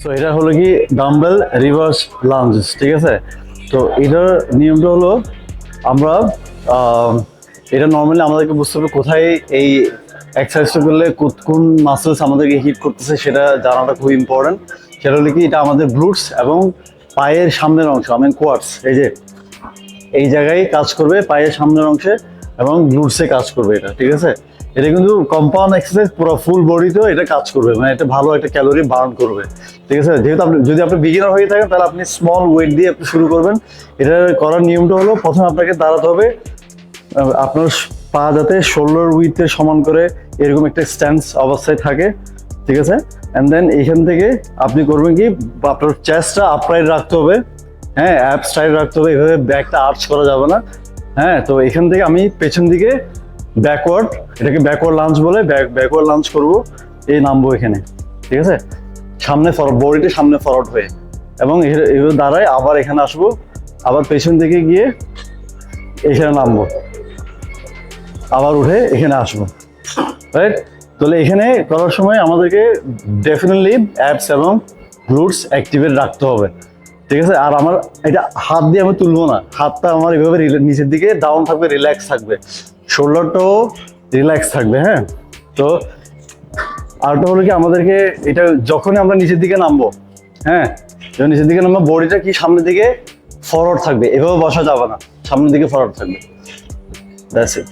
তো এটা হলো কি ডাম্বেল রিভার্স লাঞ্জ, ঠিক আছে। তো এটার নিয়মটা হলো আমরা এটা নর্মালি আমাদেরকে বুঝতে হবে কোথায় এই এক্সারসাইজটা করলে কোন মাসেলস আমাদেরকে হিট করতেছে সেটা জানাটা খুব ইম্পর্টেন্ট। সেটা হলো কি এটা আমাদের গ্লুটস এবং পায়ের সামনের অংশ, কোয়াডস, এই যে এই জায়গায় কাজ করবে, পায়ের সামনের অংশে এবং গ্লুটসে কাজ করবে এটা, ঠিক আছে। এটা কিন্তু কম্পাউন্ড এক্সারসাইজ, পুরো ফুল বডিতেও এটা কাজ করবে, মানে এটা ভালো একটা ক্যালোরি বার্ন করবে, ঠিক আছে। যেহেতু আপনি যদি আপনি বিগিনার হয়ে থাকেন তাহলে আপনি স্মল ওয়েট দিয়ে আপনি শুরু করবেন। এটা করার নিয়মটা হলো প্রথমে আপনাকে দাঁড়াতে হবে, আপনার পা যাতে শোল্ডার উইথের সমান করে এরকম একটা স্ট্যান্স অবস্থায় থাকে, ঠিক আছে। অ্যান্ড দেন এইখান থেকে আপনি করবেন কি আপনার চেস্টটা আপরাইট রাখতে হবে, হ্যাঁ, অ্যাপস টাইট রাখতে হবে, এভাবে ব্যাকটা আর্চ করা যাবে না, হ্যাঁ। তো এখান থেকে আমি পেছন দিকে ব্যাকওয়ার্ড, এটাকে ব্যাকওয়ার্ড লাঞ্জ বলে, ব্যাকওয়ার্ড লাঞ্জ করবো, এই নামবো এখানে, ঠিক আছে। সামনে ফরওয়ার্ড, বডিটা সামনে ফরওয়ার্ড হয়ে, এবং এভাবে দাঁড়ায় আবার এখানে আসবো, আবার পেছন দিকে গিয়ে এখানে নামবো, আবার উঠে এখানে আসবো, রাইট। তাহলে এখানে করার সময় আমাদেরকে ডেফিনেটলি অ্যাপস এবং গ্লুটস অ্যাক্টিভেট রাখতে হবে, ঠিক আছে। আর আমার এটা হাত দিয়ে আমি তুলবো না, হাতটা আমার এভাবে নিচের দিকে ডাউন থাকবে, রিল্যাক্স থাকবে, শোল্ডারটাও রিল্যাক্স থাকবে, হ্যাঁ। তো আরটা হলো কি আমাদেরকে এটা যখনই আমরা নিচের দিকে নামবো, হ্যাঁ, যখন নিচের দিকে নামবো বডিটা কি সামনের দিকে ফরওয়ার্ড থাকবে, এভাবে বসা যাবে না, সামনের দিকে ফরওয়ার্ড থাকবে, দ্যাটস ইট।